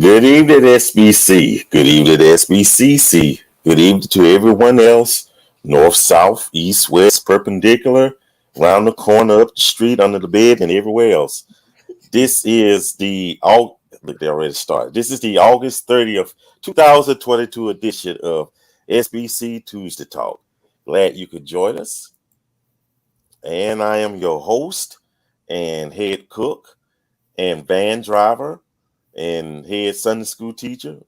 Good evening, SBC. Good evening, SBCC. Good evening to everyone else. North, south, east, west, perpendicular, around the corner, up the street, under the bed, and everywhere else. This is the look, they already started. This is the August 30th, 2022 edition of SBC Tuesday Talk. Glad you could join us. And I am your host and head cook and van driver and head Sunday school teacher,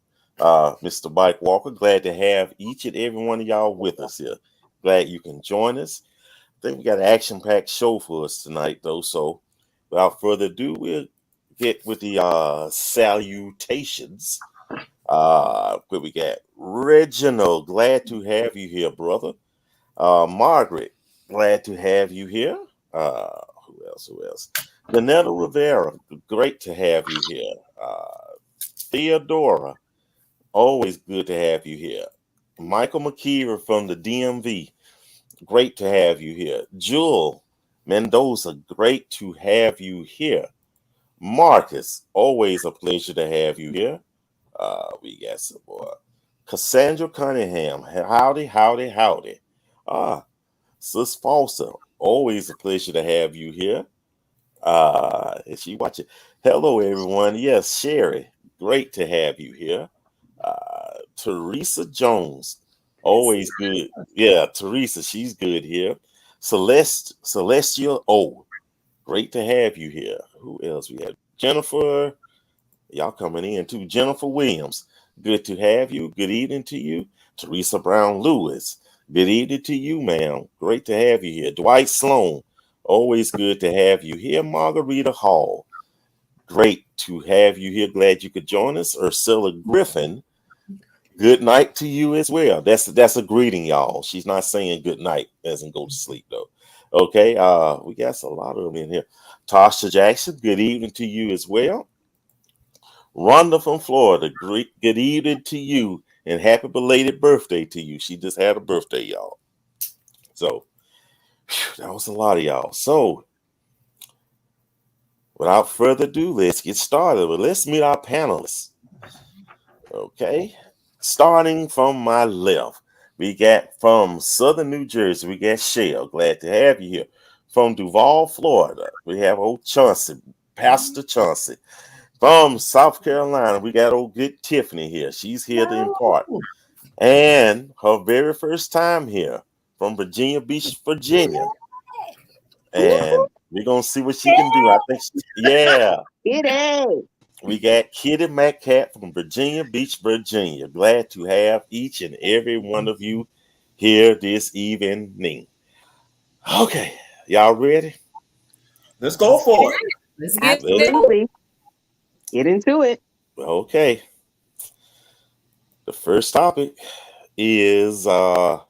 Mr. Mike Walker. Glad to have each and every one of y'all with us here. Glad you can join us. I think we got an action-packed show for us tonight, though. So without further ado, we'll get with the salutations. Where we got Reginald, glad to have you here, brother. Margaret, glad to have you here. Who else? Danetta Rivera, great to have you here. Theodora, always good to have you here. Michael McKeever from the DMV, great to have you here. Jewel Mendoza, great to have you here. Marcus, always a pleasure to have you here. We got some more. Cassandra Cunningham, howdy. Sis Foster, always a pleasure to have you here. Is she watching? Hello, everyone. Yes, Sherry, great to have you here. Teresa Jones, always good. Yeah, Teresa, she's good here. Celestial, great to have you here. Who else we have? Jennifer, y'all coming in too. Jennifer Williams, good to have you. Good evening to you. Teresa Brown Lewis, good evening to you, ma'am. Great to have you here. Dwight Sloan, always good to have you here. Margarita Hall, great to have you here. Glad you could join us. Ursula Griffin, good night to you as well. That's a greeting, y'all. She's not saying good night as in go to sleep, though. Okay, we got a lot of them in here. Tasha Jackson, good evening to you as well. Rhonda from Florida, good evening to you and happy belated birthday to you. She just had a birthday, y'all. So, that was a lot of y'all. So, without further ado, let's get started. But let's meet our panelists. Okay, starting from my left, we got from Southern New Jersey, we got Shell. Glad to have you here. From Duval, Florida, we have old Chauncey, Pastor Chauncey. From South Carolina, we got old good Tiffany here. She's here to impart. And her very first time here from Virginia Beach, Virginia. And we're going to see what she can do. I think, we got Kitty McCat from Virginia Beach, Virginia. Glad to have each and every one of you here this evening. Okay, y'all ready? Let's go for it. Let's get into it. Okay. The first topic is where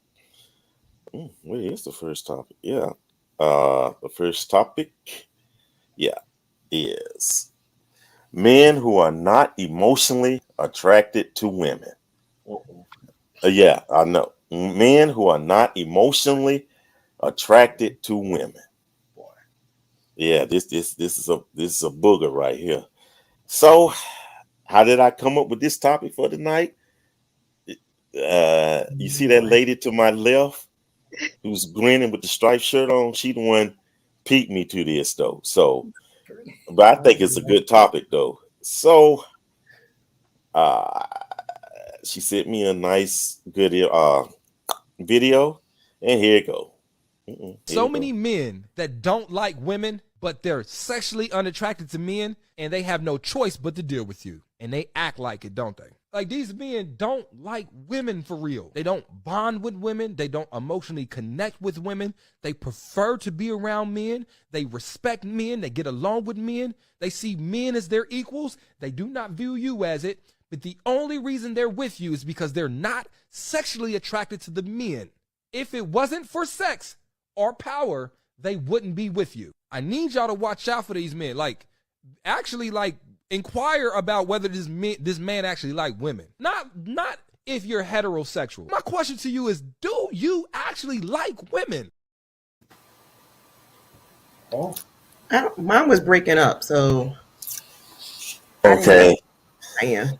is the first topic? Yeah. The first topic, is men who are not emotionally attracted to women. I know. Men who are not emotionally attracted to women. Yeah, this is a booger right here. So, how did I come up with this topic for tonight? You see that lady to my left who's grinning with the striped shirt on? She the one peeped me to this though. So, but I think it's a good topic though. So, she sent me a nice good video, and here it go. So many men that don't like women, but they're sexually unattracted to men, and they have no choice but to deal with you. And they act like it, don't they? Like, these men don't like women for real. They don't bond with women. They don't emotionally connect with women. They prefer to be around men. They respect men. They get along with men. They see men as their equals. They do not view you as it. But the only reason they're with you is because they're not sexually attracted to the men. If it wasn't for sex or power, they wouldn't be with you. I need y'all to watch out for these men. Actually, inquire about whether this man actually like women. Not if you're heterosexual. My question to you is, do you actually like women? Mine was breaking up, so Okay. I am.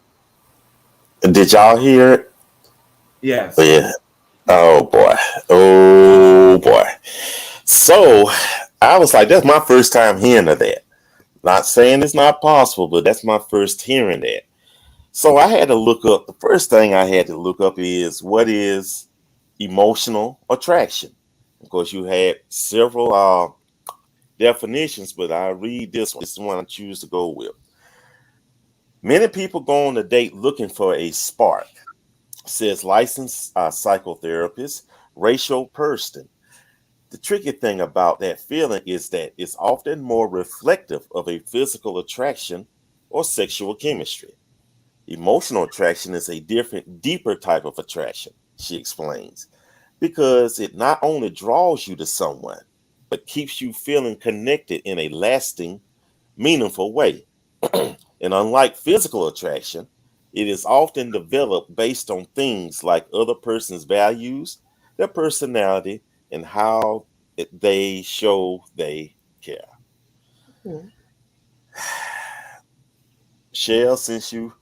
Did y'all hear it? Yes. Yeah. Oh boy. Oh boy. So I was like, that's my first time hearing of that. Not saying it's not possible, but that's my first hearing that. So I had to look up. The first thing I had to look up is what is emotional attraction. Of course, you had several definitions, but I read this one. This is the one I choose to go with. Many people go on a date looking for a spark, says licensed psychotherapist Rachel Purston. The tricky thing about that feeling is that it's often more reflective of a physical attraction or sexual chemistry. Emotional attraction is a different, deeper type of attraction, she explains, because it not only draws you to someone, but keeps you feeling connected in a lasting, meaningful way. And unlike physical attraction, it is often developed based on things like other person's values, their personality, and how they show they care. Mhm. Shell, since you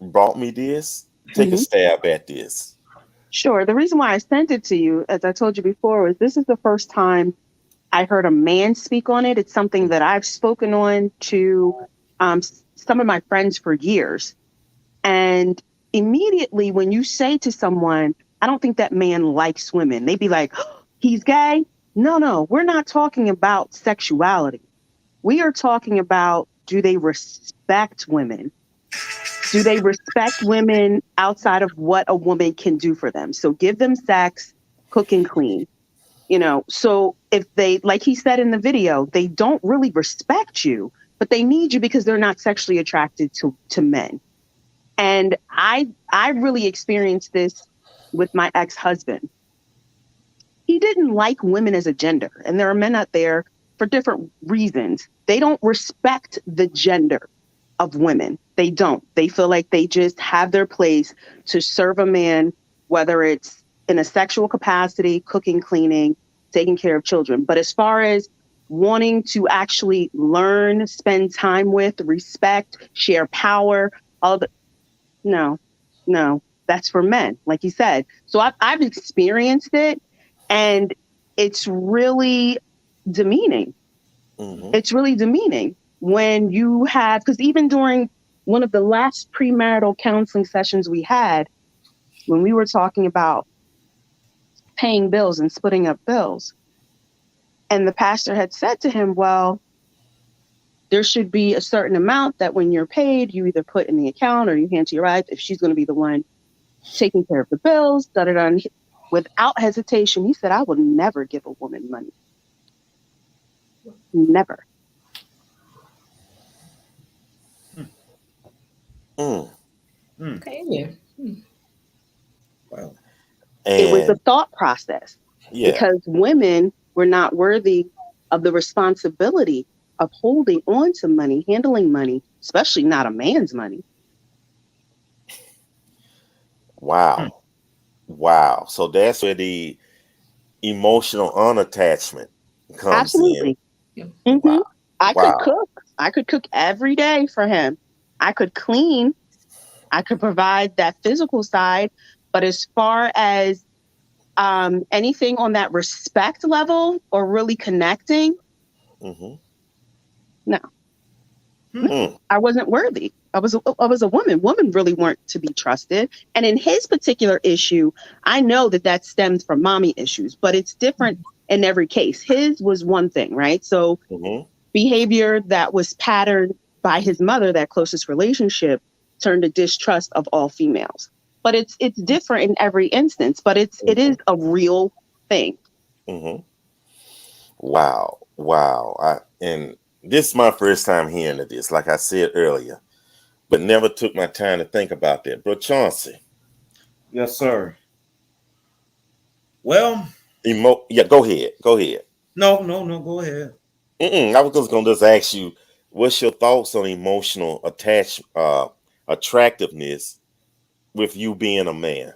brought me this, take a stab at this. Sure. The reason why I sent it to you, as I told you before, was this is the first time I heard a man speak on it. It's something that I've spoken on to some of my friends for years. And immediately when you say to someone, I don't think that man likes women, they'd be like, oh, he's gay. No, we're not talking about sexuality. We are talking about, do they respect women? Do they respect women outside of what a woman can do for them? So give them sex, cook and clean. So if they, like he said in the video, they don't really respect you, but they need you because they're not sexually attracted to men. And I really experienced this with my ex-husband. He didn't like women as a gender, and there are men out there for different reasons. They don't respect the gender of women. They don't. They feel like they just have their place to serve a man, whether it's in a sexual capacity, cooking, cleaning, taking care of children. But as far as wanting to actually learn, spend time with, respect, share power, all the no, no, that's for men, like you said. So I've experienced it, and it's really demeaning. Mm-hmm. It's really demeaning when you have, because even during one of the last premarital counseling sessions we had, when we were talking about paying bills and splitting up bills, and the pastor had said to him, well, there should be a certain amount that when you're paid, you either put in the account or you hand to your wife if she's going to be the one taking care of the bills, da-da-da. And without hesitation, he said, I will never give a woman money. Never. Mm. Mm. Okay. Well, It was a And thought process yeah, because women were not worthy of the responsibility of holding on to money, handling money, especially not a man's money. wow. Wow. So that's where the emotional unattachment comes in. Absolutely. hmm Wow. I could Wow. cook. I could cook every day for him. I could clean. I could provide that physical side. But as far as anything on that respect level or really connecting, Mm-hmm. no, no, hmm. Mm. I wasn't worthy. I was a woman. Women really weren't to be trusted. And in his particular issue, I know that stems from mommy issues, but it's different in every case. His was one thing, right? So Mm-hmm. behavior that was patterned by his mother, that closest relationship, turned to distrust of all females. But it's different in every instance, but it is a real thing. Mm-hmm. Wow. Wow. And this is my first time hearing of this, like I said earlier, but never took my time to think about that. Bro, Chauncey, Yes, sir. Well, yeah, go ahead. Go ahead. no. Go ahead. I was just gonna just ask you, what's your thoughts on emotional attractiveness with you being a man?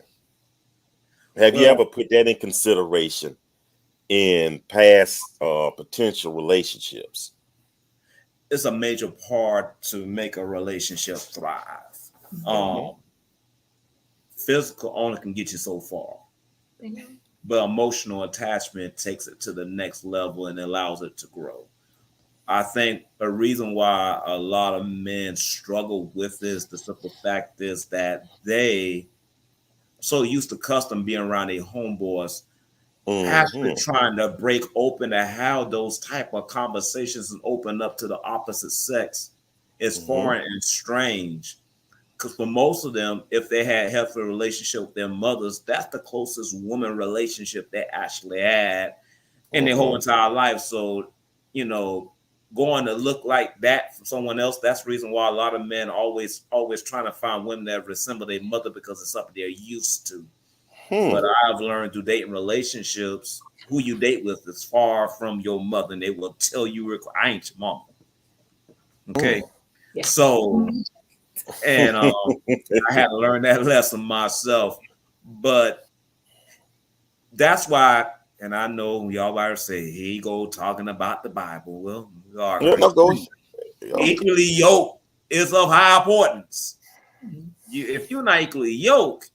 Have you ever Well, put that in consideration in past potential relationships? it's a major part to make a relationship thrive. Physical only can get you so far, but emotional attachment takes it to the next level and allows it to grow. I think a reason why a lot of men struggle with this, the simple fact is that they so used to custom being around their homeboys, actually trying to break open to how those type of conversations and open up to the opposite sex is foreign and strange. Because for most of them, if they had healthy relationship with their mothers, that's the closest woman relationship they actually had in their whole entire life. So, going to look like that for someone else, that's the reason why a lot of men always trying to find women that resemble their mother because it's something they're used to. But I've learned through dating relationships, who you date with is far from your mother, and they will tell you, I ain't your mama. Okay. Yeah. So, and I had to learn that lesson myself. But that's why, and I know y'all might say, here you go talking about the Bible. Well, we are equally yoked is of high importance. If you're not equally yoked,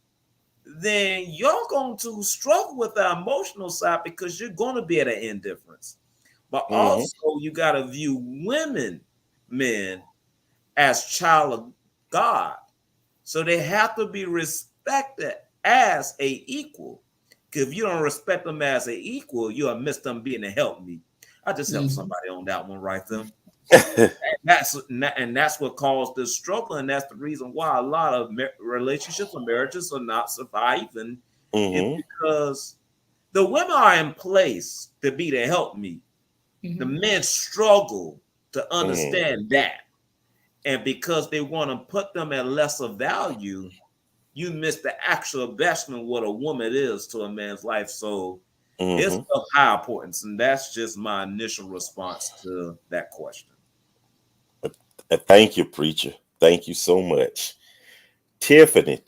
then you're going to struggle with the emotional side because you're going to be at an indifference. But also, you got to view men, as child of God. So they have to be respected as a equal. Because if you don't respect them as an equal, you'll miss them being a help me. I just helped somebody on that one right there. and that's what caused this struggle, and that's the reason why a lot of relationships and marriages are not surviving. It's because the women are in place to be the help me. The men struggle to understand that, and because they want to put them at lesser value, you miss the actual investment what a woman is to a man's life. So it's of high importance, and that's just my initial response to that question. Thank you, preacher. Thank you so much. Tiffany.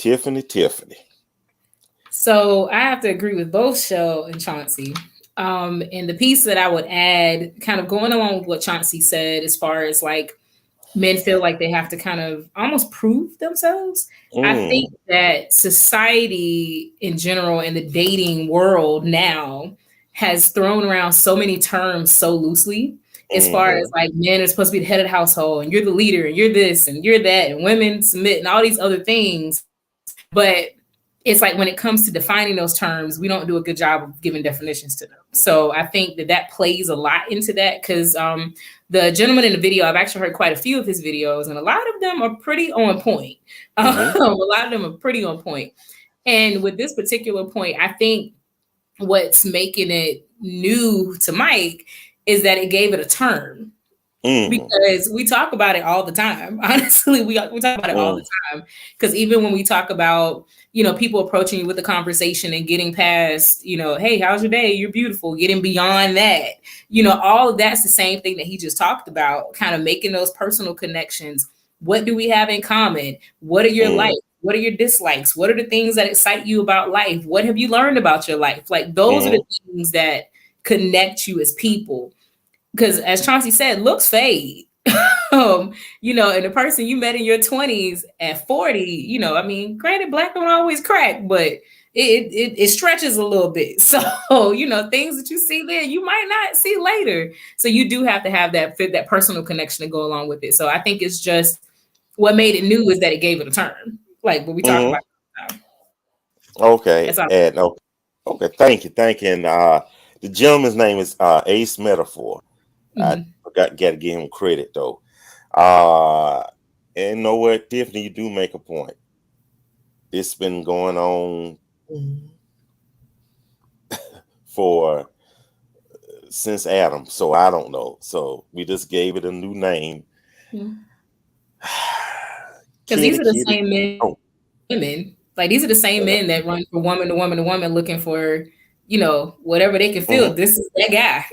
So I have to agree with both Shell and Chauncey. And the piece that I would add, kind of going along with what Chauncey said, as far as like men feel like they have to kind of almost prove themselves. I think that society in general and the dating world now has thrown around so many terms so loosely. As far as like men are supposed to be the head of the household and you're the leader and you're this and you're that and women submit and all these other things. But it's like when it comes to defining those terms, we don't do a good job of giving definitions to them. So I think that plays a lot into that because the gentleman in the video, I've actually heard quite a few of his videos and a lot of them are pretty on point. A lot of them are pretty on point. And with this particular point, I think what's making it new to Mike is that it gave it a turn. Because we talk about it all the time. Honestly, we talk about it all the time. Because even when we talk about, people approaching you with a conversation and getting past, hey, how's your day? You're beautiful. Getting beyond that, all of that's the same thing that he just talked about, kind of making those personal connections. What do we have in common? What are your likes? What are your dislikes? What are the things that excite you about life? What have you learned about your life? Like those are the things that connect you as people. Because as Chauncey said, looks fade. And the person you met in your 20s at 40, granted, black don't always crack, but it stretches a little bit. So, things that you see there, you might not see later. So you do have to have that personal connection to go along with it. So I think it's just what made it new is that it gave it a turn. Like what we talk about now. Okay. Okay. Thank you. And the gentleman's name is Ace Metaphor. I got to give him credit though. And you know what, Tiffany, you do make a point. It's been going on since Adam, so I don't know. So we just gave it a new name. Because these are the same women. Like these are the same men that run from woman to woman to woman looking for, whatever they can feel. This is that guy.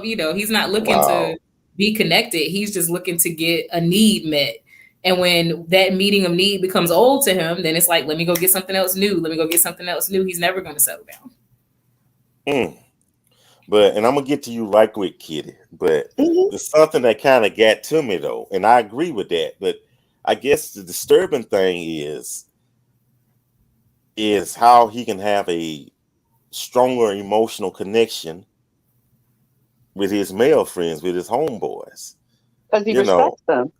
He's not looking to be connected. He's just looking to get a need met. And when that meeting of need becomes old to him, then it's like, let me go get something else new. He's never going to settle down. But, and I'm going to get to you right quick, Kitty. But there's something that kind of got to me, though. And I agree with that. But I guess the disturbing thing is how he can have a stronger emotional connection with his male friends, with his homeboys. Because he You know, respects them.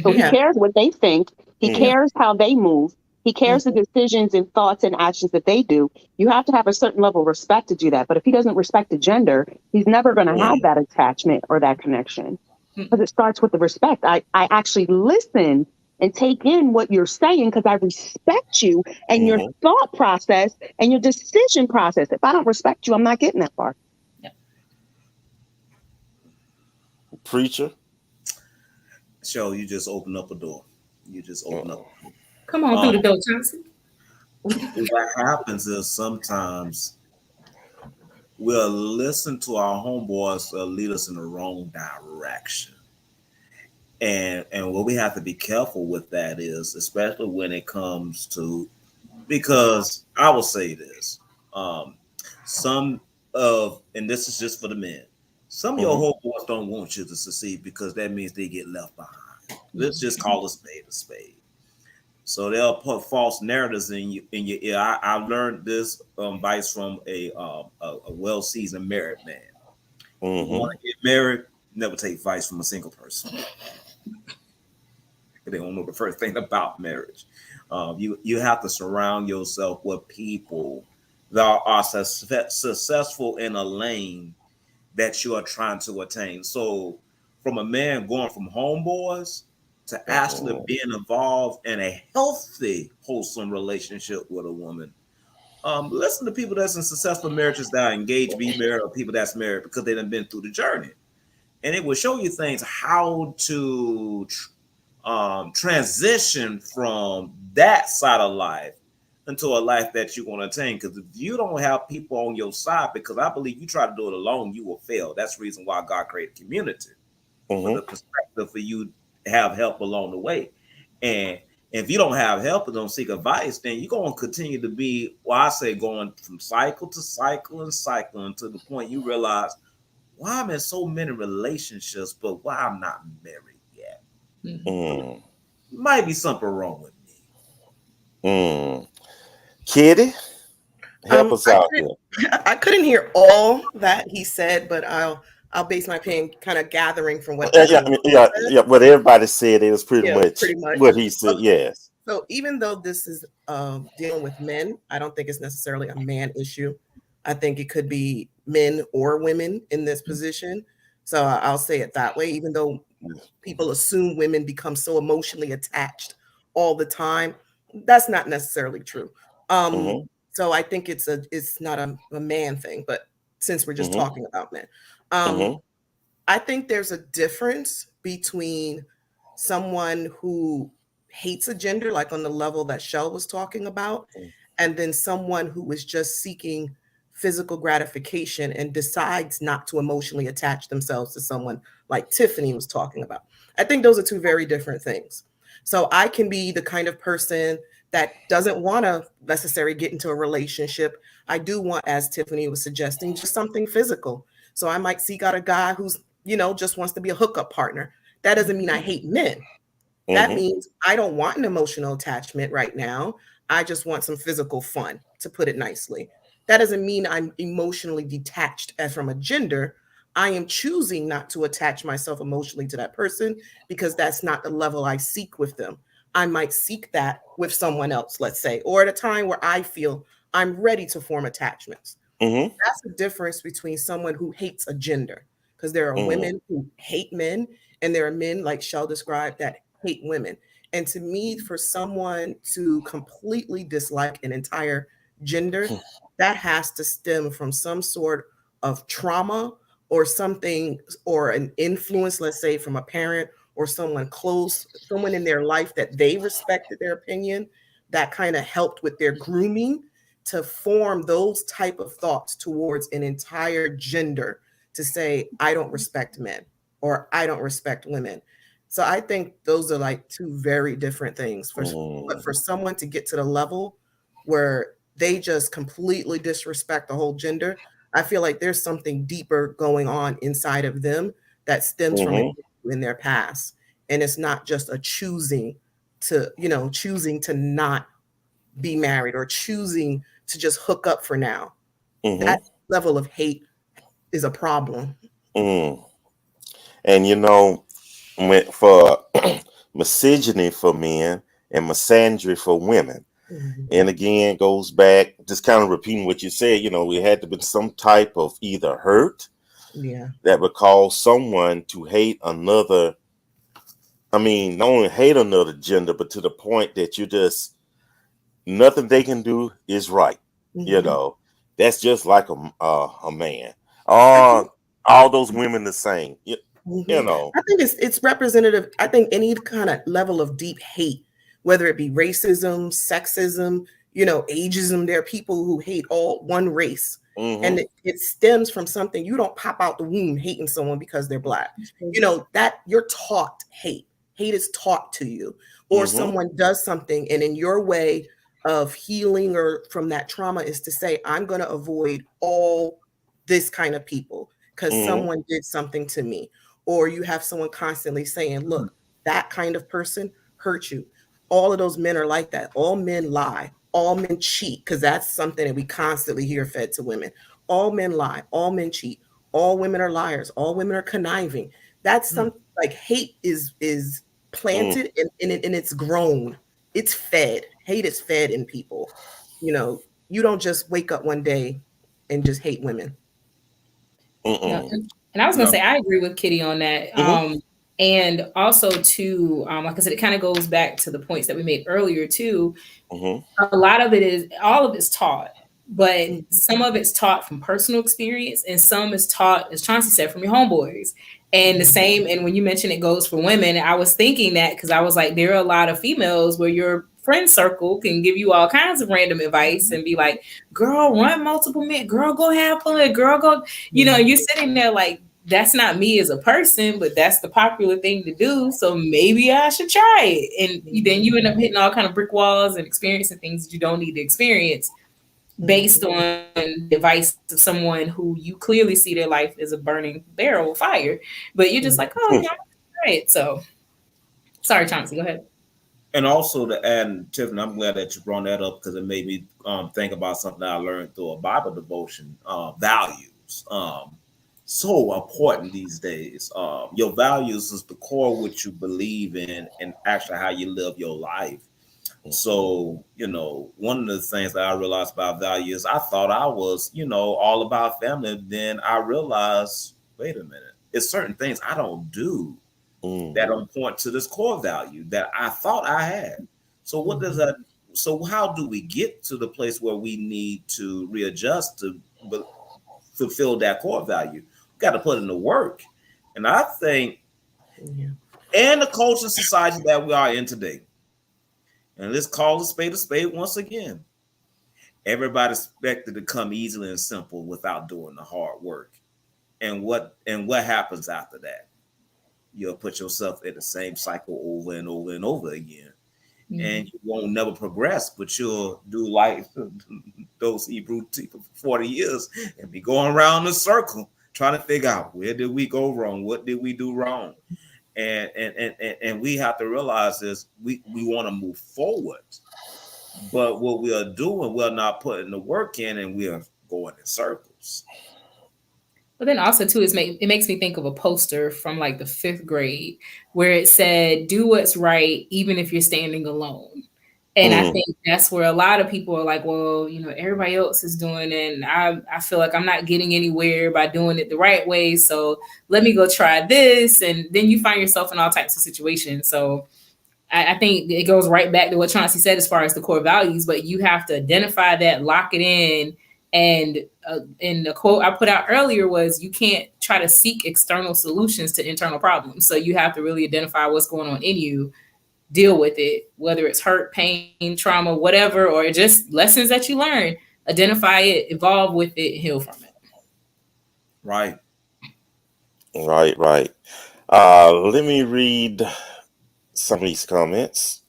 So Mhm. he cares what they think. He mm, cares how they move. He cares the decisions and thoughts and actions that they do. You have to have a certain level of respect to do that. But if he doesn't respect the gender, he's never going to have mm, that attachment or that connection. Mm. Because it starts with the respect. I actually listen and take in what you're saying because I respect you and your mhm. thought process and your decision process. If I don't respect you, I'm not getting that far. Preacher. So you just open up a door. You just open up. Come on through the door, Chauncey. What happens is sometimes we'll listen to our homeboys lead us in the wrong direction. And what we have to be careful with that is, especially when it comes to, because I will say this, some and this is just for the men, some of your Mhm. homeboys don't want you to succeed because that means they get left behind. Let's just call a spade a spade. So they'll put false narratives in your ear. I learned this advice from a well seasoned married man. You want Mhm. to get married, never take advice from a single person. They don't know the first thing about marriage. You have to surround yourself with people that are successful in a lane that you are trying to attain. So, from a man going from homeboys to actually Mhm. being involved in a healthy, wholesome relationship with a woman, listen to people that's in successful marriages that are engaged, be married, or people that's married because they done been through the journey, and it will show you things how to transition from that side of life into a life that you're going to attain. Because if you don't have people on your side, because I believe you try to do it alone, you will fail. That's the reason why God created community, for the Mhm. perspective for you to have help along the way. And if you don't have help and don't seek advice, then you're going to continue to be, well, I say, going from cycle to cycle and cycle until the point you realize, why I'm in so many relationships, but why I'm not married yet. Mm. Might be something wrong with me. Mm. Kitty, help us I out couldn't here. I couldn't hear all that he said, but I'll base my opinion kind of gathering from what Yeah, I everyone mean, else yeah, said. yeah. What everybody said, it was pretty Yeah, much pretty much. what he said. Yes. So even though this is dealing with men, I don't think it's necessarily a man issue. I think it could be men or women in this position. So I'll say it that way. Even though people assume women become so emotionally attached all the time, that's not necessarily true. Mhm. So I think it's not a man thing, but since we're just Mhm. talking about men, um, Mhm. I think there's a difference between someone who hates a gender, like on the level that Shell was talking about, and then someone who is just seeking physical gratification and decides not to emotionally attach themselves to someone like Tiffany was talking about. I think those are two very different things. So I can be the kind of person that doesn't want to necessarily get into a relationship. I do want, as Tiffany was suggesting, just something physical. So I might seek out a guy who's, just wants to be a hookup partner. That doesn't mean I hate men. That Mhm. means I don't want an emotional attachment right now. I just want some physical fun, to put it nicely. That doesn't mean I'm emotionally detached as from a gender. I am choosing not to attach myself emotionally to that person because that's not the level I seek with them. I might seek that with someone else, let's say, or at a time where I feel I'm ready to form attachments. Mhm. That's the difference between someone who hates a gender, because there are Mhm. women who hate men, and there are men, like Shell described, that hate women. And to me, for someone to completely dislike an entire gender, that has to stem from some sort of trauma or something, or an influence, let's say from a parent or someone close, someone in their life that they respected their opinion, that kind of helped with their grooming to form those type of thoughts towards an entire gender, to say I don't respect men or I don't respect women. So I think those are like two very different things. But Mhm. for someone to get to the level where they just completely disrespect the whole gender, I feel like there's something deeper going on inside of them that stems from an Mhm. issue in their past, and it's not just a choosing to, choosing to not be married or choosing to just hook up for now. That level of hate is a problem. And for misogyny for men and misandry for women. And again, goes back, just kind of repeating what you said, we had to be some type of either hurt that would cause someone to hate another. I mean, not only hate another gender, but to the point that you just, nothing they can do is right. That's just like a man. All those women the same. I think it's representative. I think any kind of level of deep hate, whether it be racism, sexism, ageism, there are people who hate all one race. And it stems from something. You don't pop out the womb hating someone because they're Black. That you're taught hate. Hate is taught to you, or someone does something, and in your way of healing or from that trauma is to say, I'm going to avoid all this kind of people because someone did something to me. Or you have someone constantly saying, look, that kind of person hurt you. All of those men are like that. All men lie. All men cheat, because that's something that we constantly hear fed to women. All men lie. All men cheat. All women are liars. All women are conniving. That's something like hate is planted and it's grown. It's fed. Hate is fed in people. You don't just wake up one day and just hate women. Yeah. And I was going to say, I agree with Kitty on that. And also too, like I said, it kind of goes back to the points that we made earlier too. A lot of all of it's taught, but some of it's taught from personal experience and some is taught, as Chauncey said, from your homeboys. And the same, and when you mentioned it goes for women, I was thinking that because I was like, there are a lot of females where your friend circle can give you all kinds of random advice and be like, girl, run multiple men, girl, go have fun, girl, go, you're sitting there like, that's not me as a person, but that's the popular thing to do. So maybe I should try it. And then you end up hitting all kind of brick walls and experiencing things that you don't need to experience based on the advice of someone who you clearly see their life as a burning barrel of fire. But you're just like, oh, yeah, right. So sorry, Chauncey, go ahead. And also to add, Tiffany, I'm glad that you brought that up because it made me think about something I learned through a Bible devotion, values. So important these days. Your values is the core of what you believe in and actually how you live your life. So, one of the things that I realized about values, I thought I was, all about family. Then I realized, wait a minute, it's certain things I don't do that don't point to this core value that I thought I had. So what does that? So how do we get to the place where we need to readjust to fulfill that core value? Got to put in the work. And I think in the culture society that we are in today, and let's call a spade once again, everybody's expected to come easily and simple without doing the hard work. And what happens after that? You'll put yourself in the same cycle over and over and over again. And you won't never progress, but you'll do like those Hebrew people for 40 years and be going around the circle trying to figure out where did we go wrong? What did we do wrong? And we have to realize is we want to move forward. But what we are doing, we're not putting the work in and we are going in circles. But then also too, it makes me think of a poster from like the 5th grade where it said, do what's right, even if you're standing alone. And I think that's where a lot of people are like, well, everybody else is doing it. And I feel like I'm not getting anywhere by doing it the right way. So let me go try this. And then you find yourself in all types of situations. So I think it goes right back to what Chauncey said as far as the core values, but you have to identify that, lock it in. And the quote I put out earlier was, you can't try to seek external solutions to internal problems. So you have to really identify what's going on in you, deal with it, whether it's hurt, pain, trauma, whatever, or just lessons that you learn, identify it, evolve with it, and heal from it. Right. Let me read some of these comments.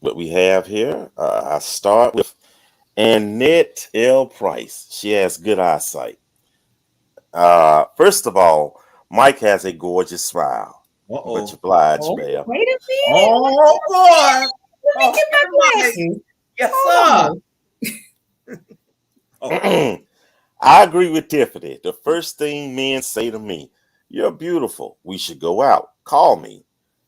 What we have here, I start with Annette L. Price. She has good eyesight. First of all, Mike has a gorgeous smile. Much obliged, Oh, ma'am. wait a minute. Oh boy. Let me get my glasses. Yes, sir. Oh. I agree with Tiffany. The first thing men say to me, "You're beautiful. We should go out. Call me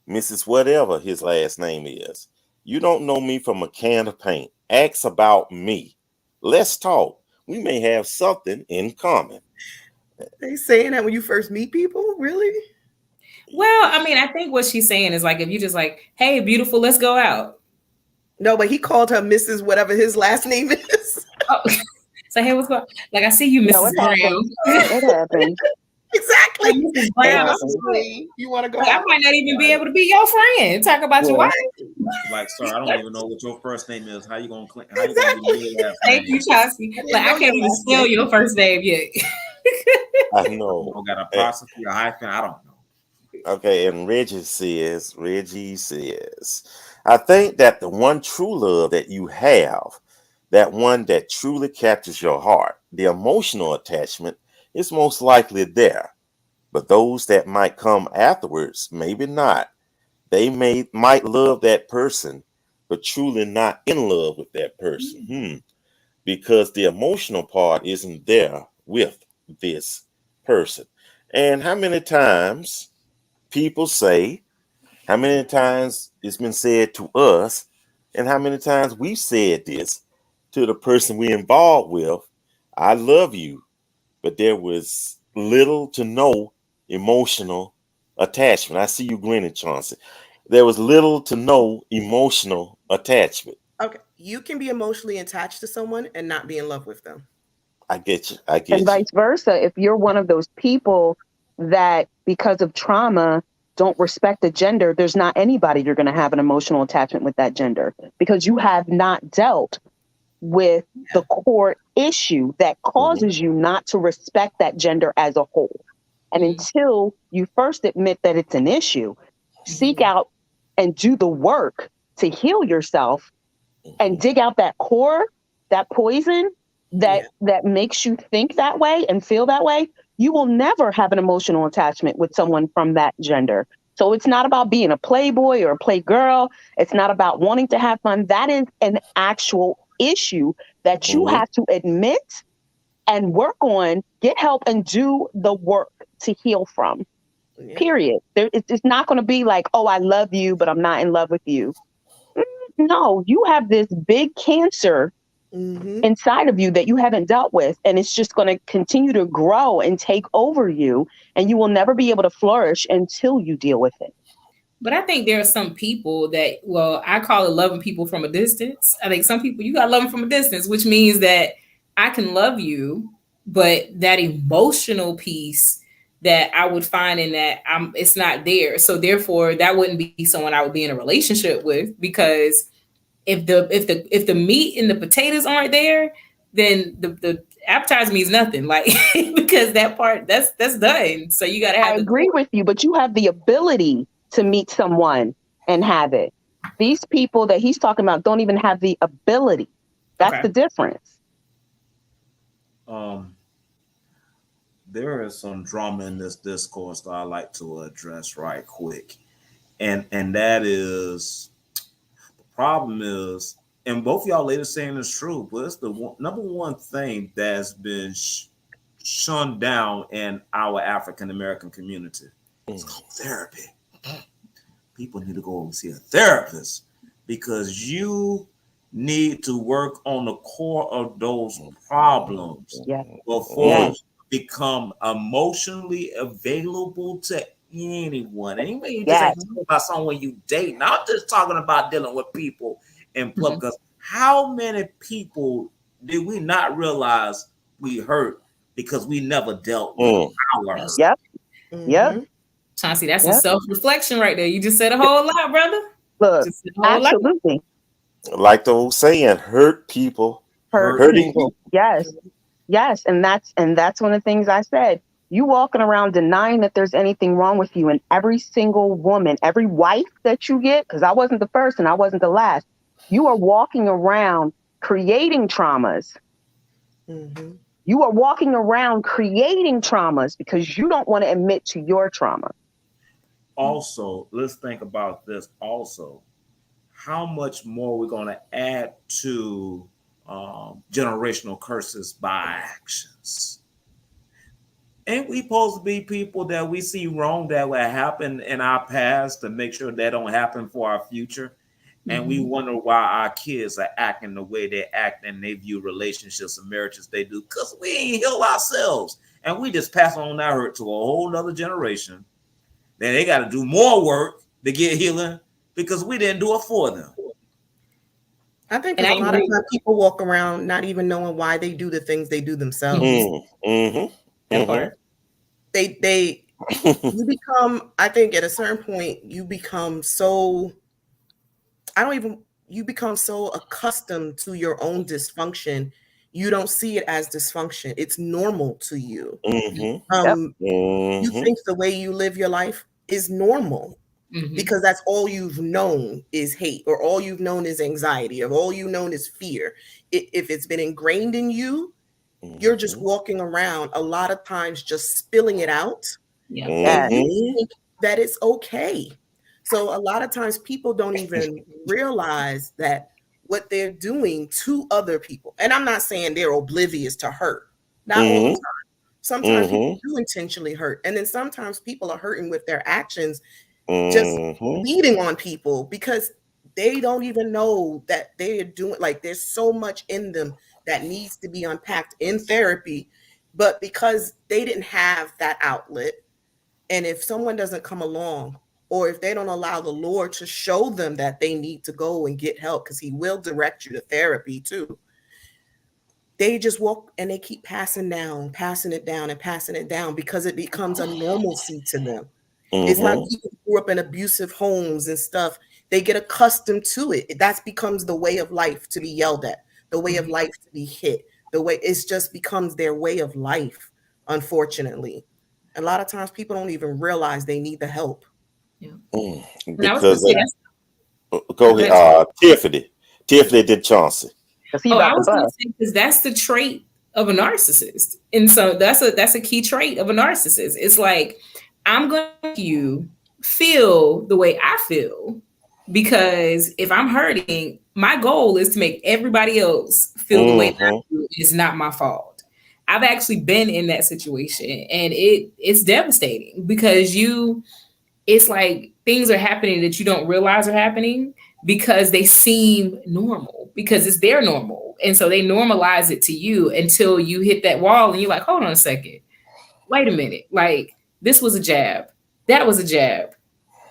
Mrs. Whatever his last name is. You don't know me from a can of paint. Ask about me. Let's talk. We may have something in common." They saying that when you first meet people, really? Well, I mean, I think what she's saying is like if you just like, hey, beautiful, let's go out. No, but he called her Mrs. whatever his last name is. Oh. So hey, what's going on? Like I see you, Mrs. No, it Brown. happens. It happens. Exactly. Like, Mrs. It Brown. happens. You want to go Like, I out? might not even be able to be your friend. Talk about your wife. Like, sir, I don't even know what your first name is. How you gonna claim? How Exactly. you gonna give me your last Thank name? you, Chauncey. Like I can't even spell your first name yet. I know. You got a apostrophe, a hyphen. I don't know. Okay, and Reggie says, I think that the one true love that you have, that one that truly captures your heart, the emotional attachment is most likely there. But those that might come afterwards, maybe not. They might love that person, but truly not in love with that person. Because the emotional part isn't there with this person. And how many times people say, how many times it's been said to us, and how many times we've said this to the person we involved with, I love you, but there was little to no emotional attachment. I see you grinning, Chauncey. There was little to no emotional attachment. Okay, you can be emotionally attached to someone and not be in love with them. I get you. I And get you. vice versa. If you're one of those people that, because of trauma, don't respect the gender, there's not anybody you're going to have an emotional attachment with that gender because you have not dealt with the core issue that causes you not to respect that gender as a whole. And until you first admit that it's an issue, seek out and do the work to heal yourself and dig out that core, that poison that makes you think that way and feel that way, you will never have an emotional attachment with someone from that gender. So it's not about being a playboy or a playgirl. It's not about wanting to have fun. That is an actual issue that you have to admit and work on, get help and do the work to heal from. Period. It's not going to be like, oh, I love you, but I'm not in love with you. No, you have this big cancer inside of you that you haven't dealt with, and it's just going to continue to grow and take over you, and you will never be able to flourish until you deal with it. But I think there are some people that, well, I call it loving people from a distance. I think some people, you got to love them from a distance, which means that I can love you, but that emotional piece that I would find in that, it's not there. So therefore, that wouldn't be someone I would be in a relationship with, because if the meat and the potatoes aren't there, then the appetizer means nothing. Like because that part that's done. So you got to have. I agree with you, but you have the ability to meet someone and have it. These people that he's talking about don't even have the ability. That's the difference. There is some drama in this discourse that I like to address right quick, and that is the problem is, and both y'all ladies saying is true, but it's the number one thing that's been shunned down in our African American community. It's called therapy. People need to go and see a therapist because you need to work on the core of those problems before you become emotionally available to anyone. And even you just ain't talking about someone you date. Now I'm just talking about dealing with people in public. Because how many people did we not realize we hurt because we never dealt with our hurt? Yep. Chauncey, that's a self-reflection right there. You just said a whole lot, brother. Look, absolutely. Like the old saying, hurt people, hurting people. Yes. And that's one of the things I said. You walking around denying that there's anything wrong with you, and every single woman, every wife that you get, because I wasn't the first and I wasn't the last, you are walking around creating traumas. You are walking around creating traumas because you don't want to admit to your trauma. also, let's think about this also. How much more we're going to add to generational curses by actions? Ain't we supposed to be people that we see wrong that will happen in our past to make sure that don't happen for our future? And we wonder why our kids are acting the way they act and they view relationships and marriages they do, because we ain't heal ourselves. And we just pass on that hurt to a whole other generation. Then they got to do more work to get healing because we didn't do it for them. I think a lot of times people walk around not even knowing why they do the things they do themselves. They you become, I think at a certain point, you become so accustomed to your own dysfunction, you don't see it as dysfunction. It's normal to you. You think the way you live your life is normal because that's all you've known is hate, or all you've known is anxiety, or all you've known is fear. If it's been ingrained in you, you're just walking around a lot of times just spilling it out. And you think that it's okay. So a lot of times people don't even realize that what they're doing to other people. And I'm not saying they're oblivious to hurt. Not all the time. Sometimes people do intentionally hurt. And then sometimes people are hurting with their actions, just beating on people because they don't even know that they're doing, like, there's so much in them that needs to be unpacked in therapy. But because they didn't have that outlet, and if someone doesn't come along, or if they don't allow the Lord to show them that they need to go and get help, because he will direct you to therapy too, they just walk and they keep passing it down because it becomes a normalcy to them. It's like people who grew up in abusive homes and stuff. They get accustomed to it. That becomes the way of life to be yelled at, the way of life to be hit, the way it just becomes their way of life, unfortunately. A lot of times people don't even realize they need the help. Because go ahead, Tiffany did Chauncey. I was going to say, because that's the trait of a narcissist, and so that's a key trait of a narcissist. It's like, I'm going to make you feel the way I feel, because if I'm hurting, my goal is to make everybody else feel the way that I feel. It's not my fault. I've actually been in that situation, and it's devastating because it's like things are happening that you don't realize are happening because they seem normal, because it's their normal. And so they normalize it to you until you hit that wall and you're like, hold on a second. Wait a minute. Like, this was a jab. That was a jab.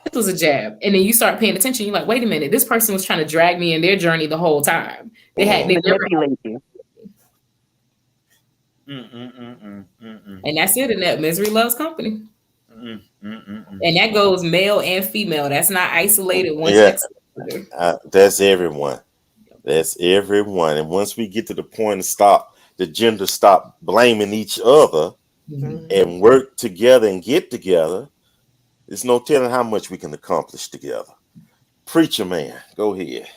This was a jab. And then you start paying attention. You're like, wait a minute. This person was trying to drag me in their journey the whole time. They never you. And that's it. And that misery loves company. And that goes male and female. That's not isolated one sex. That's everyone. That's everyone. And once we get to the point and the gender stop blaming each other and work together and get together, there's no telling how much we can accomplish together. Preacher man, go ahead.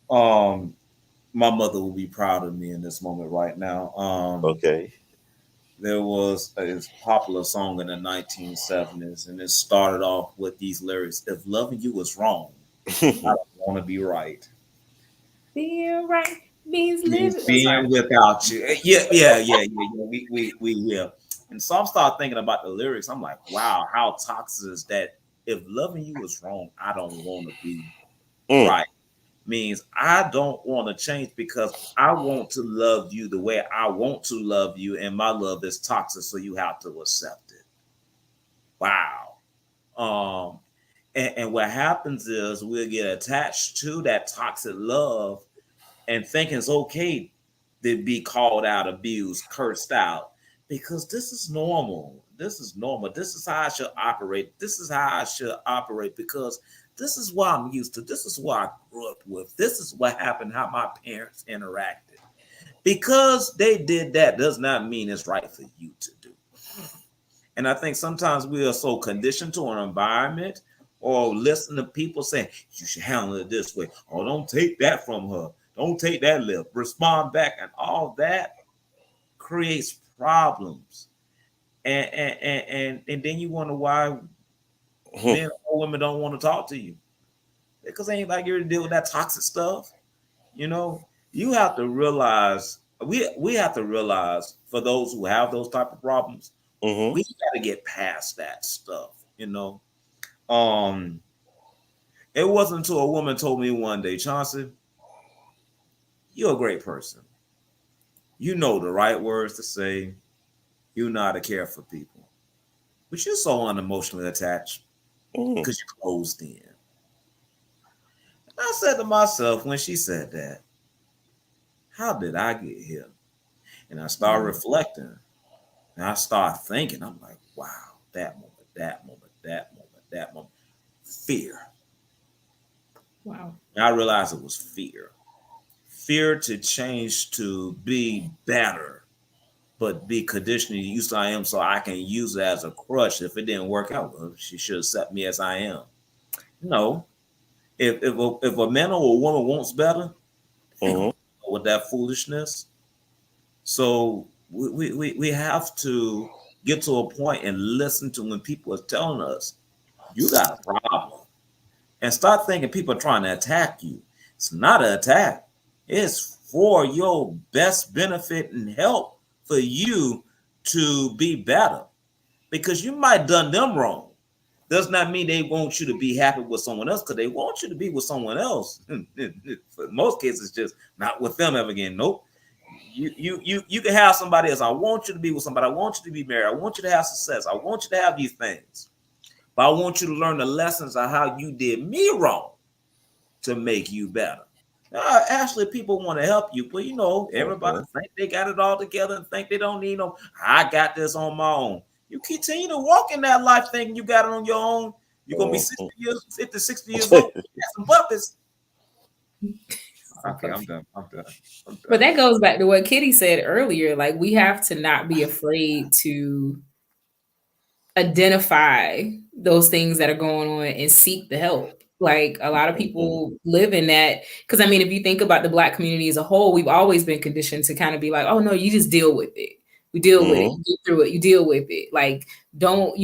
My mother will be proud of me in this moment right now. Okay. There was a popular song in the 1970s, and it started off with these lyrics: "If loving you was wrong, I don't want to be right. Being right means living. Being without you." Yeah. We. And so I start thinking about the lyrics. I'm like, wow, how toxic is that? If loving you was wrong, I don't want to be right. Means I don't want to change because I want to love you the way I want to love you, and my love is toxic, so you have to accept it. Wow. And what happens is we'll get attached to that toxic love and think it's okay to be called out, abused, cursed out, because this is normal. This is normal. This is how I should operate. This is how I should operate because this is what I'm used to. This is what I grew up with. This is what happened, how my parents interacted. Because they did that does not mean it's right for you to do. And I think sometimes we are so conditioned to an environment or listen to people saying, you should handle it this way. Or don't take that from her. Don't take that lip. Respond back. And all that creates problems. And then you wonder why men women don't want to talk to you because they ain't like you to deal with that toxic stuff. You know, you have to realize we have to realize for those who have those type of problems, Mm-hmm. we got to get past that stuff. You know, it wasn't until a woman told me one day, Chauncey, you're a great person. You know the right words to say. You know how to care for people, but you're so unemotionally attached because you're closed in. And I said to myself when she said that, how did I get here? And I started reflecting, and I started thinking. I'm like, wow, that moment, that moment, that moment, that moment, fear. Wow. And I realized it was fear. Fear to change to be better, but be conditionally used to I am so I can use it as a crutch. If it didn't work out, well, she should accept me as I am. No. If a man or a woman wants better, with that foolishness. So we have to get to a point and listen to when people are telling us, you got a problem. And start thinking people are trying to attack you. It's not an attack. It's for your best benefit and help for you to be better. Because you might have done them wrong. Does not mean they want you to be happy with someone else because they want you to be with someone else. For most cases, just not with them ever again. Nope. You can have somebody else. I want you to be with somebody. I want you to be married. I want you to have success. I want you to have these things. But I want you to learn the lessons of how you did me wrong to make you better. Actually, people want to help you, but everybody think they got it all together and think they don't need I got this on my own. You continue to walk in that life thinking you got it on your own. You're going to be 60 years, 50, 60 years old. You got some puppies. Okay, I'm done. But that goes back to what Kitty said earlier. Like, we have to not be afraid to identify those things that are going on and seek the help. Like, a lot of people live in that. Because, I mean, if you think about the Black community as a whole, we've always been conditioned to kind of be like, oh, no, you just deal with it. We deal with it. You get through it. You deal with it. Like, don't,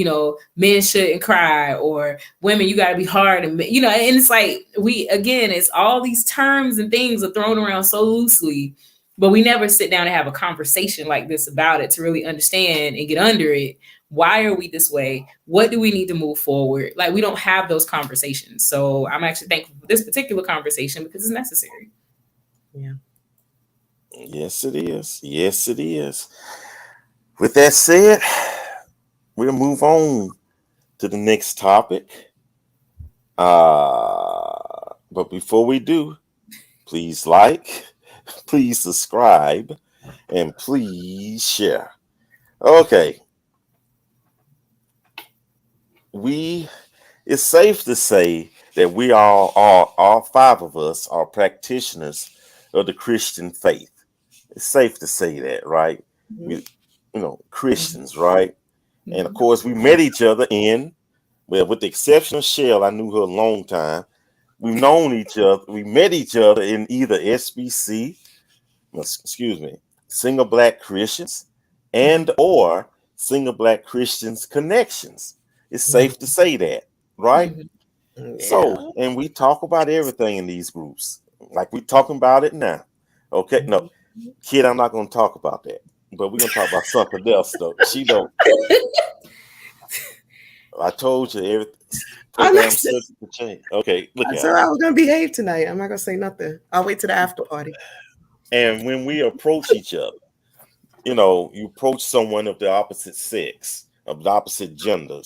men shouldn't cry, or women, you got to be hard. And, and it's like, it's all these terms and things are thrown around so loosely, but we never sit down and have a conversation like this about it to really understand and get under it. Why are we this way? What do we need to move forward? Like, we don't have those conversations. So I'm actually thankful for this particular conversation because it's necessary. Yeah. Yes, it is. Yes, it is. With that said, we'll move on to the next topic. But before we do, please like, please subscribe, and please share. Okay. It's safe to say that we all five of us are practitioners of the Christian faith. It's safe to say that, right? Christians, right? And of course, we met each other with the exception of Shell, I knew her a long time. We've known each other. We met each other in either SBC, Single Black Christians, and or Single Black Christians Connections. It's safe to say that, right? Yeah. So, and we talk about everything in these groups, like we talking about it now. Okay, no, kid, I'm not going to talk about that, but we're going to talk about something else, though. She don't. I told you everything. Program subject to change. Okay, look at it. I was going to behave tonight. I'm not going to say nothing. I'll wait till the after party. And when we approach each other, you approach someone of the opposite sex, of the opposite gender,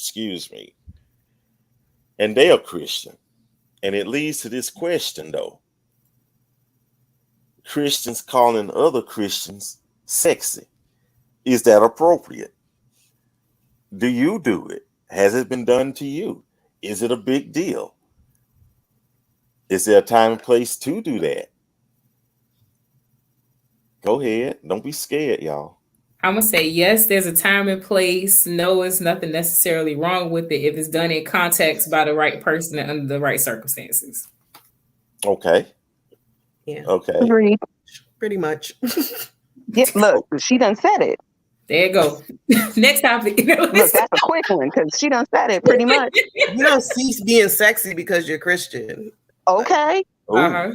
and they are Christian. And it leads to this question, though. Christians calling other Christians sexy. Is that appropriate? Do you do it? Has it been done to you? Is it a big deal? Is there a time and place to do that? Go ahead. Don't be scared, y'all. I'm going to say, yes, there's a time and place. No, there's nothing necessarily wrong with it if it's done in context by the right person and under the right circumstances. Okay. Yeah. Okay. Agreed. Pretty much. Yeah, look, she done said it. There you go. Next topic. Look, that's a quick one because she done said it pretty much. You don't cease being sexy because you're Christian. Okay. Uh-huh.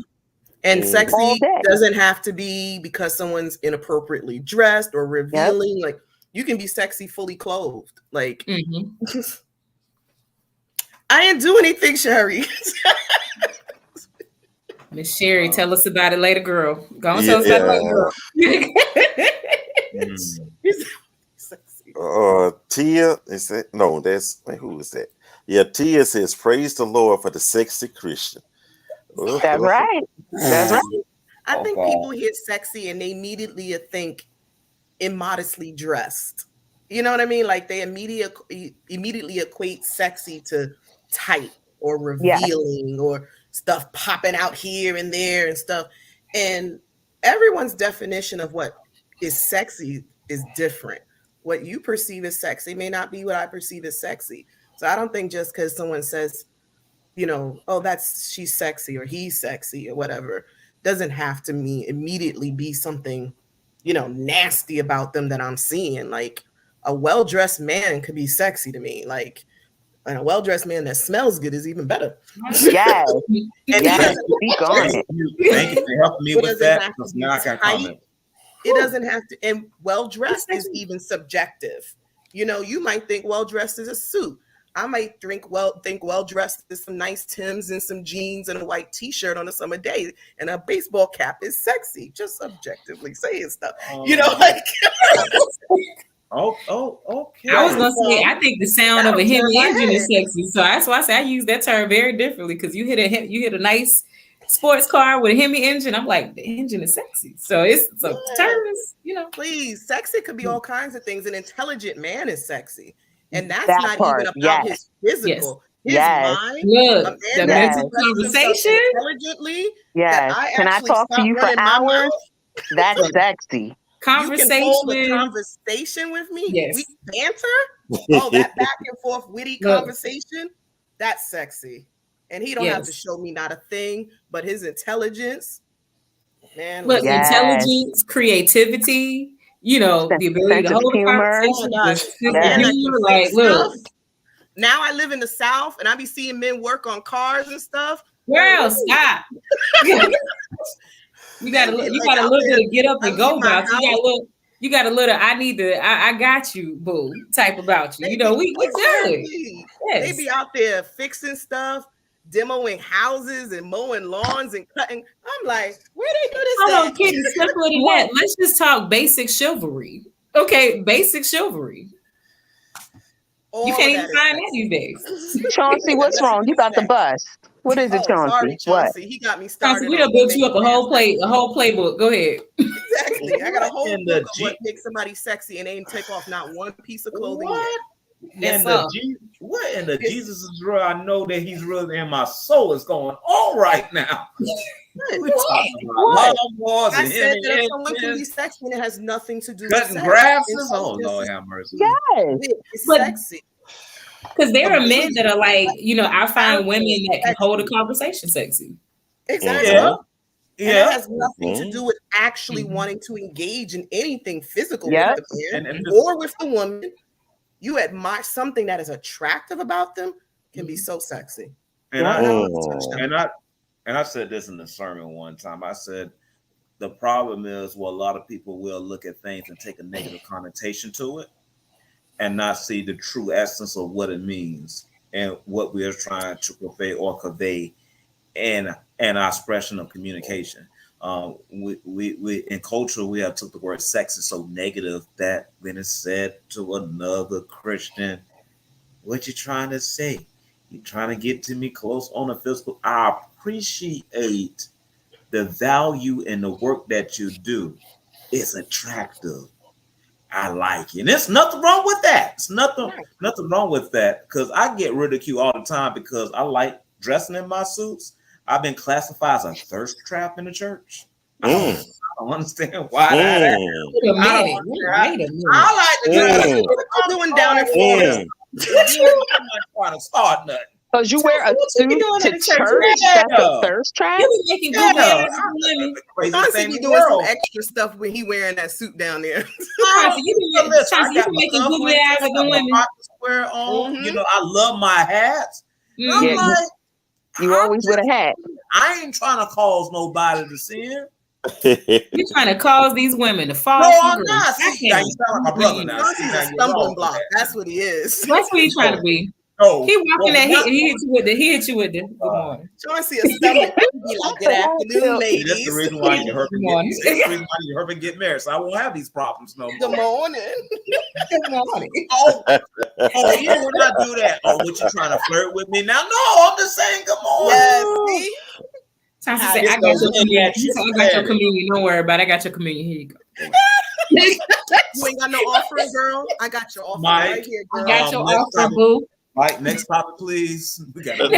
And All sexy day. doesn't have to be because someone's inappropriately dressed or revealing. Like, you can be sexy fully clothed. Like, I didn't do anything, Sherry. Miss Sherry, tell us about it later, girl. Go on, tell us about it later, girl. Tia, is that? No, who is that? Yeah, Tia says, praise the Lord for the sexy Christian. That's right. That's right. I think people hear sexy and they immediately think immodestly dressed. You know what I mean? Like, they immediately equate sexy to tight or revealing or stuff popping out here and there and stuff. And everyone's definition of what is sexy is different. What you perceive as sexy may not be what I perceive as sexy. So I don't think just because someone says, you know, oh, she's sexy or he's sexy or whatever, doesn't have to immediately be something, you know, nasty about them that I'm seeing. Like, a well-dressed man could be sexy to me. Like, and a well-dressed man that smells good is even better. Yes. And Speak on it. Thank you for helping me with that. Because now I can comment. It doesn't have to, and well-dressed is even subjective. You know, you might think well-dressed is a suit. I might think well-dressed is some nice Timbs and some jeans and a white t-shirt on a summer day, and a baseball cap is sexy, just subjectively saying stuff. You know, like okay. I was gonna say, I think the sound of a Hemi engine is sexy. So that's why I say I use that term very differently, because you hit a nice sports car with a Hemi engine. I'm like, the engine is sexy. So the term is, you know. Please, sexy could be all kinds of things. An intelligent man is sexy. And that's That not part, even about his physical. His mind. Look, the mental conversation. Intelligently. Yes. Can I talk to you for hours? That's sexy. Conversation. You can hold a conversation with me. Yes. We banter. Oh, that back and forth witty conversation. That's sexy. And he don't have to show me not a thing, but his intelligence. Man, look, intelligence, creativity. You know, the ability to hold a conversation. Like, look. Now I live in the South and I be seeing men work on cars and stuff. Girl, stop. You got a little bit of get up and go about you. You got a little I got you, boo, type about you. You know, we good. Yes. They be out there fixing stuff, demoing houses and mowing lawns and cutting. I'm like, where they do this? Hold on, kidding. Simpler than that. Let's just talk basic chivalry. Okay, basic chivalry. You can't even find that these days. Chauncey, what's wrong? You got the bus. What is it, Chauncey? Sorry, Chauncey. What? He got me started. Chauncey, we done built you up a whole playbook. Go ahead. Exactly. I got a whole book of what makes somebody sexy, and they didn't take off not one piece of clothing. What? What in the Jesus is real? I know that he's real, and my soul is going on right now. We're talking about lawnmowers. I said that if someone can be sexy, and it has nothing to do with cutting grasses. Oh Lord, have mercy. Yes, it's sexy. Because there are men that are like, you know, I find women that can hold a conversation sexy. Exactly. Yeah. And it has nothing to do with actually wanting to engage in anything physical with the man or with the woman. You admire something that is attractive about them can be so sexy. And I said this in the sermon one time. I said the problem is, well, a lot of people will look at things and take a negative connotation to it and not see the true essence of what it means and what we are trying to convey in our expression of communication. We in culture, we have took the word sex is so negative that when it's said to another Christian, what you trying to say? You trying to get to me close on a physical? I appreciate the value in the work that you do. It's attractive. I like it. And there's nothing wrong with that. It's nothing wrong with that, because I get ridiculed all the time because I like dressing in my suits. I've been classified as a thirst trap in the church. I don't understand why that happened. Wait a minute. I like the dress. What I'm doing down in Florida. I'm not trying to start nothing. Because you wear a What you be suit doing to at the church? church, Yeah. that's a thirst trap? You be making googly eyes at the women. Crazy Chauncey thing be in the doing some world. extra stuff when he wearing that suit down there. Chauncey, you be Listen, I Chauncey, you got be my making googly cufflinks, eyes I at the got my women. pocket square on. Mhm. You know, I love my hats. And I'm Yeah, like, You always with a hat. I ain't trying to cause nobody to sin. You're trying to cause these women to fall. No, from I'm grace. not. I See, now you can't sound like my brother believe now. it. See, Chauncey's now a you're stumbling wrong block. for That's what he is. That's what he's trying to be. No, He walking well, that not- he hit you with the good morning. Chauncey a stumbling. He be like, good afternoon, See, that's the ladies. reason why you hurt Good and morning. get. That's the reason why you hurt and get married. So I won't have these problems no Good more. morning. Good morning. Oh, yeah, when I do that. Oh, what you trying to flirt with me now? No, I'm just saying good morning. Yes, see? Chauncey I said, get I got your those in communion. that He said, I shit got your ready. communion. Don't worry about it. I got your communion. Here you go. You ain't got no offering, girl. I got your offering Mike, right here, I girl. got your next offer, topic. boo. Mike, next topic, please. We got I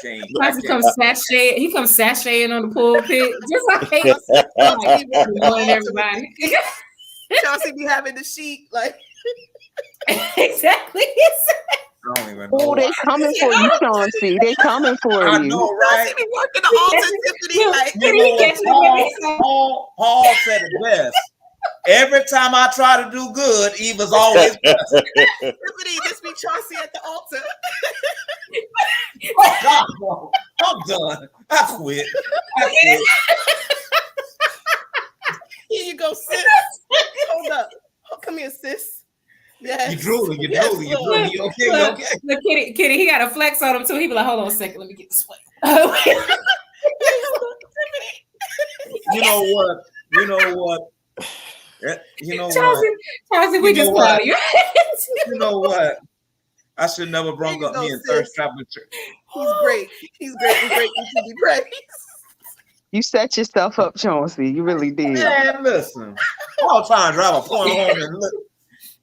can't. Chauncey comes sashaying. He comes sashaying on the pulpit, just like Chauncey be good morning, everybody. Chauncey be having the sheet like Exactly. I don't even know. Oh, they coming for you, Chauncey. They coming for I you. know, right? Chauncey be working the altar, Tiffany. Like, You know what? Paul said it best. Every time I try to do good, Eva's always best. Tiffany, this be Chauncey at the altar. Oh, God, no. I'm done. I quit. Here you go, sis. Hold up. Oh, come here, sis. Yes. You drooling. You Yes, drooling. You look. drooling. You okay? You okay? Look, Kitty, he got a flex on him too. He be like, hold on a second, let me get this way. You know what? You know what? You know what? Chauncey, we You know just what? call you. You know what? I should never brought There you up go, me and sis. thirst trap with church. He's great. He's great and great to be praised. You set yourself up, Chauncey. You really did. Man, listen. I was trying to drive a point home and look.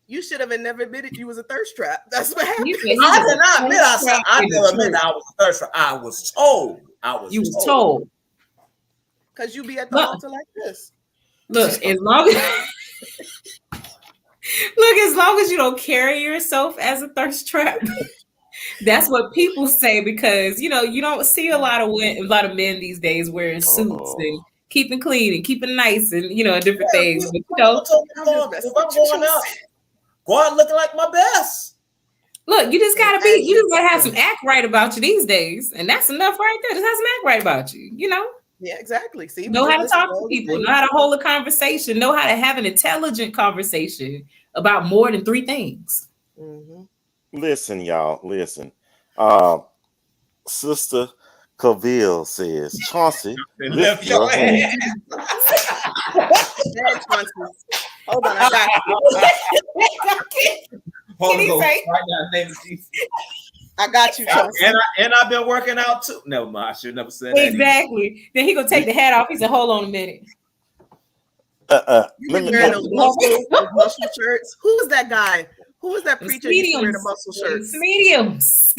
You should have never admitted you was a thirst trap. That's what happened. You said he I was did not admit I said I in the never admit church. I was a thirst trap. I was told. You was told. Because you be at the Look. altar like this. Look, as long as you don't carry yourself as a thirst trap. That's what people say because you don't see a lot of men these days wearing suits and keeping clean and keeping nice and different things. But If I'm going out, go out looking like my best. look, you just gotta have some act right about you these days, and that's enough right there. Just have some act right about you. Yeah, exactly. See, Know how to talk to people, know how to hold a conversation, know how to have an intelligent conversation about more than 3 things. Mm-hmm. Listen, y'all. Listen. Sister Caville says, Chauncey, lift your hand. Hold on, I got you. Hold he on, say? right now, name of Jesus. I got you, Chauncey. And I've been working out too. No, I should never said that. Exactly. Then he gonna take the hat off. He said, "Hold on a minute." You been wearing those muscle shirts. Who was that guy? Who was that preacher who used to wear the muscle shirts? Mediums.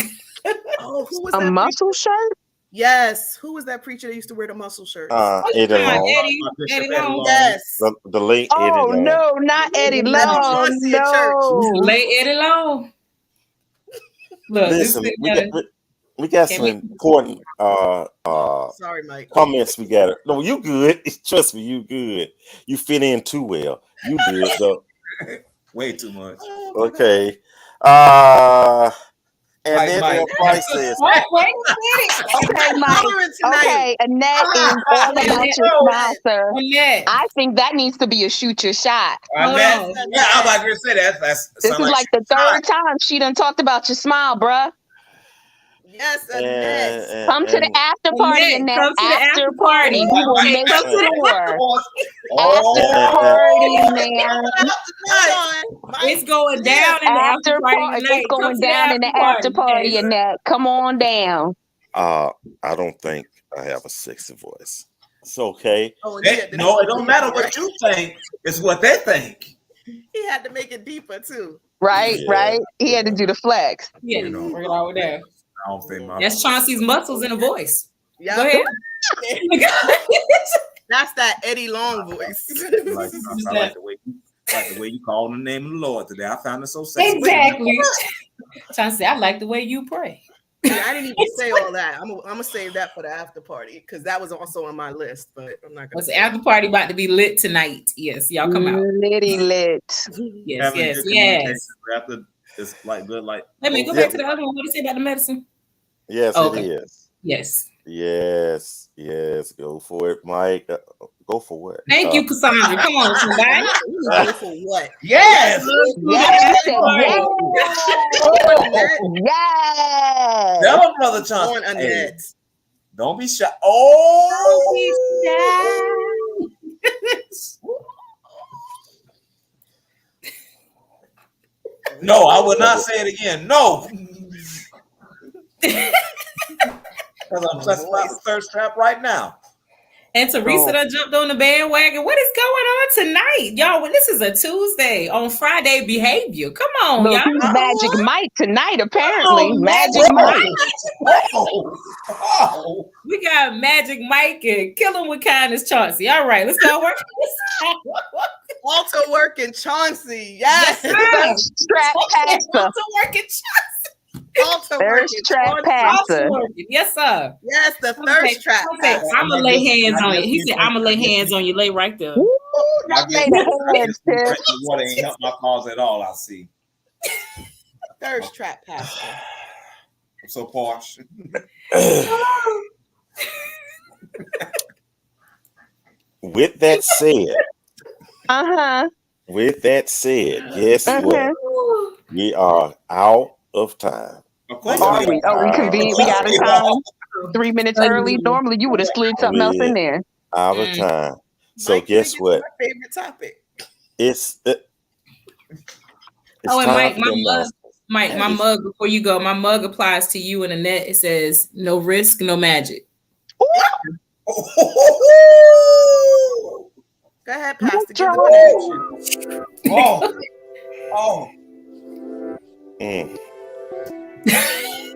Oh, who was A that muscle shirt? Yes. Who was that preacher that used to wear the muscle shirts? Eddie Long. Eddie Long. Yes. The late Eddie Oh, Long. no, not Eddie Long. No. Lay Eddie Long. Look, Listen, we got some important Sorry, Mike. comments we got. No, you good. Trust me, you good. You fit in too well. You good though. Way too much. Okay. And then Mike. Price says, wait a minute. Okay, Mike. Okay, Annette is all about your smile, sir. Annette. I think that needs to be a shoot your shot. Yeah, I'm about to say that. This is like the third time she done talked about your smile, bruh. Yes, Annette. Come to the after party, Annette. Come to the after party. We will Okay, make come to the sure. After party, man. It's going down in the after party tonight. It's going down in the after party, Annette. Come on down. I don't think I have a sexy voice. It's okay. No, it don't matter what you think. It's what they think. He had to make it deeper too. Right, right. He had to do the flex. Yeah, bring it over there. I don't think that's Chauncey's muscles in a voice. Yeah. Go ahead. That's that Eddie Long voice. I like the way you call the name of the Lord today. I found it so sexy. Exactly. Chauncey, I like the way you pray. Yeah, I didn't even say all that. I'm gonna save that for the after party because that was also on my list, but I'm not gonna. What's the after party about to be lit tonight? Yes, y'all come out. Litty lit. Yes, Having yes, good yes. communication after it's like good, like. Let me go back to the other one. What did you say about the medicine? Yes, Okay. it is. Yes. Yes, yes. Go for it, Mike. Go for what? Thank you, Cassandra. Come on, somebody. Go for what? Yes. Yes. Tell him, brother Chauncey. On Hey, Annette. don't be shy. Oh. No, I will not say it again. No. Because I'm just about the thirst trap right now. And Teresa done jumped on the bandwagon. What is going on tonight? Y'all, well, this is a Tuesday on Friday behavior. Come on, Look, y'all. he's Magic Mike tonight, apparently. Magic Mike. Oh. We got Magic Mike and Kill 'em with Kindness Chauncey. All right, let's go work. Walter working Chauncey. Yes. Thirst trap passer. Walter working Chauncey. Walter Thirst working trap Chauncey. passer. Working. Yes, sir. Yes, the thirst trap. Okay, I'm gonna lay hands on you. He said, "I'm gonna lay hands on you." Lay right there. Woo, not lay the hands, sis. Water ain't help my cause at all. I see. Thirst trap pastor. I'm so parched. With that said, Uh-huh. guess what? We are out of time. Of course. Are we? Oh, we convened. We got a time 3 minutes early. Normally, you would have slid something else in there. Out of time. So Mike, guess it's what? My favorite topic. It's and time Mike, for my mug, before you go, my mug applies to you and Annette. It says, "No risk, no magic." Go ahead, Pastor. Give That's the Oh. Oh. Mm.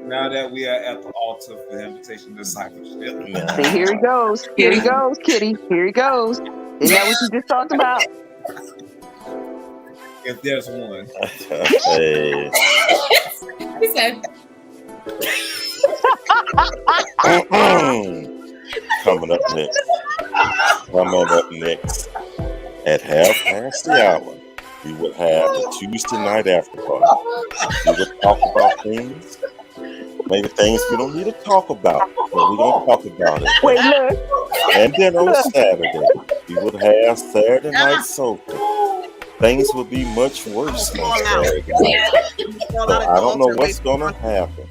Now that we are at the altar for the invitation to discipleship. Nah. See, here he goes. Here he goes, Kitty. Here he goes. Isn't that what you just talked about? If there's one. Hey. He said, Coming up next at 5:30, we will have the Tuesday night after party. We will talk about things, maybe things we don't need to talk about, but we're going to talk about it. Wait, look. And then on Saturday, we will have Saturday night soca. Things will be much worse on Saturday night. So I don't know what's going to happen.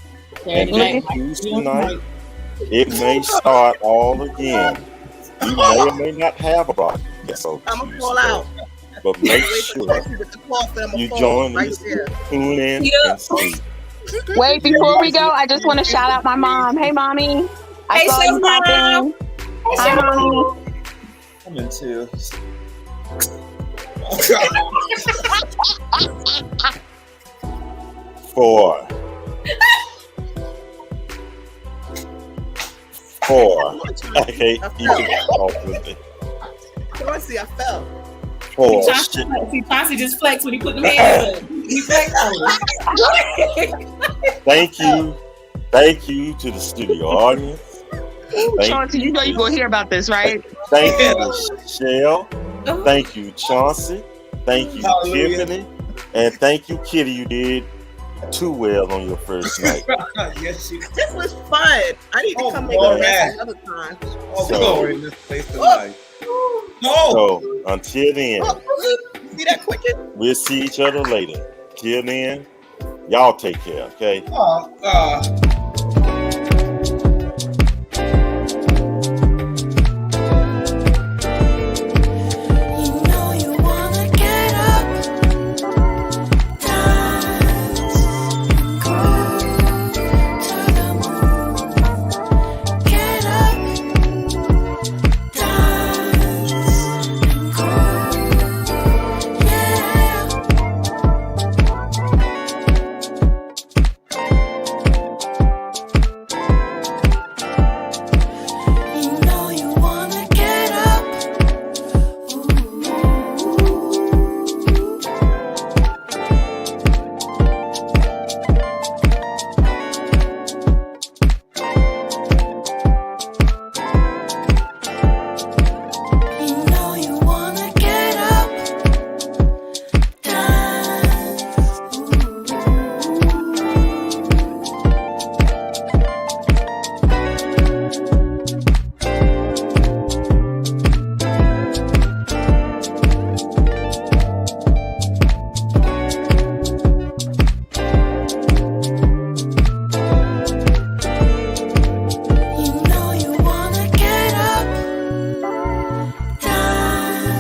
And then Tuesday night, it may start all again. We may or may not have a broadcast on I'm gonna Tuesday, call out. but make sure you join us, tune in, and see. Wait, before we go, I just want to shout out my mom. Hey, Mommy. I saw you pop in. Hi, Mommy. I'm in tears. 4. Okay, you can talk with me. Chauncey, I fell. 4. See, Chauncey just flexed when he put the hands up. He flexed on it. Thank you to the studio audience. Chauncey, you know you're going to hear about this, right? Thank you, Michelle. Thank you, Chauncey. Thank you, Tiffany. And thank you, Kitty. You did too well on your first night. Yes, you. This was fun. I need to come make a mess another time. We're in this place tonight. No. So until then, See that quicken? we'll see each other later. Till then, y'all take care, okay?